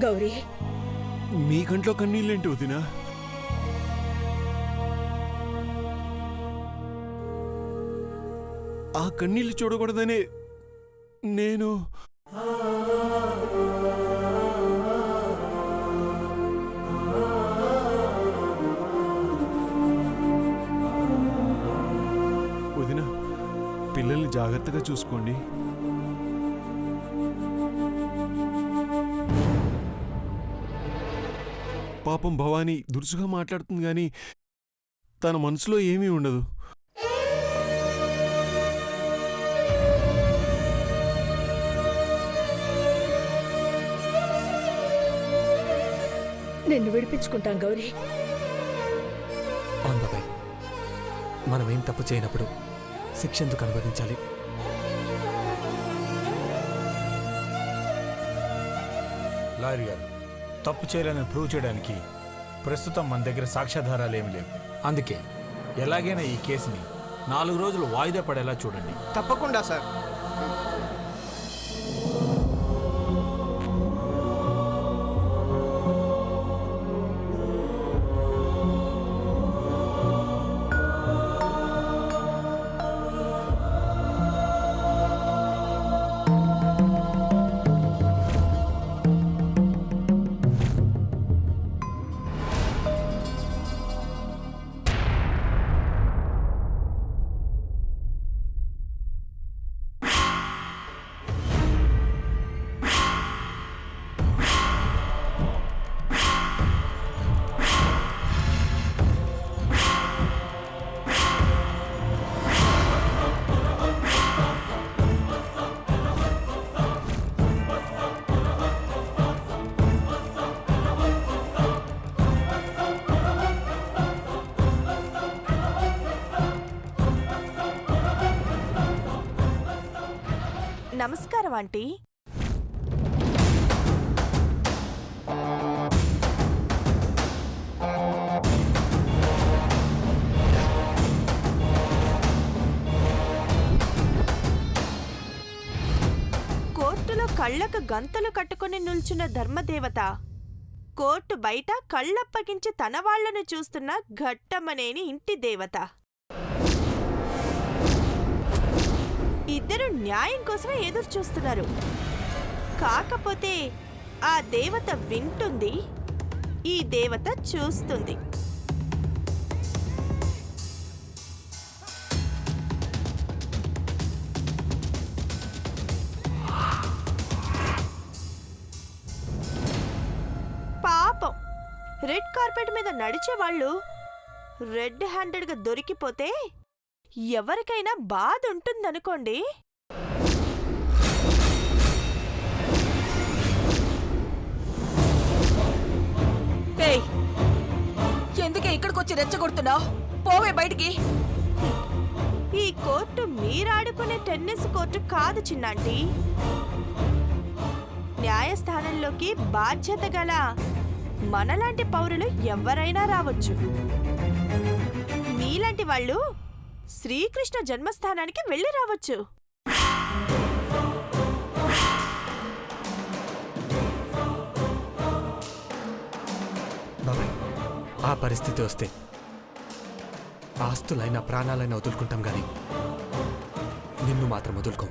గౌరీ, మీ కంట్లో కన్నీళ్ళేంటి వదినా? ఆ కన్నీళ్ళు చూడకూడదనే నేను వదినా, పిల్లల్ని జాగ్రత్తగా చూసుకోండి. పాపం భవానీ దురుసుగా మాట్లాడుతుంది కానీ తన మనసులో ఏమీ ఉండదు. నిన్ను విడిపించుకుంటాం గౌరీ. అవును బాబాయ్, మనమేం తప్పు చేయనప్పుడు శిక్ష ఎందుకు అనుభవించాలి? లాయర్ గారు, తప్పు చేయలేదని ప్రూవ్ చేయడానికి ప్రస్తుతం మన దగ్గర సాక్ష్యాధారాలు ఏమి లేవు. అందుకే ఎలాగైనా ఈ కేసుని 4 రోజులు వాయిదా పడేలా చూడండి. తప్పకుండా సార్. నమస్కారం ఆంటీ. కోర్టులో కళ్ళకు గంతలు కట్టుకుని నిల్చున్న ధర్మదేవత కోర్టు బయట కళ్ళప్పగించి తన వాళ్లను చూస్తున్న ఘట్టమనేని ఇంటి దేవత. ఇద్దరు న్యాయం కోసమే ఎదురు చూస్తున్నారు. కాకపోతే ఆ దేవత వింటుంది, ఈ దేవత చూస్తుంది. పాపం రెడ్ కార్పెట్ మీద నడిచే వాళ్ళు రెడ్ హ్యాండెడ్గా దొరికిపోతే ఎవరికైనా బాధ ఉంటుందనుకోండి. ఎందుకే ఇక్కడికొచ్చి రెచ్చగొడుతున్నావు? పోవే బయటికి. ఈ కోర్టు మీరాడుకునే టెన్నిస్ కోర్టు కాదు చిన్నాంటీ. న్యాయస్థానంలోకి బాధ్యత గల మనలాంటి పౌరులు ఎవరైనా రావచ్చు. మీలాంటి వాళ్ళు శ్రీకృష్ణ జన్మస్థానానికి వెళ్ళి రావచ్చు. బాబాయ్, ఆ పరిస్థితి వస్తే ఆస్తులైనా ప్రాణాలైనా వదులుకుంటాం గానీ నిన్ను మాత్రం వదులుకోం.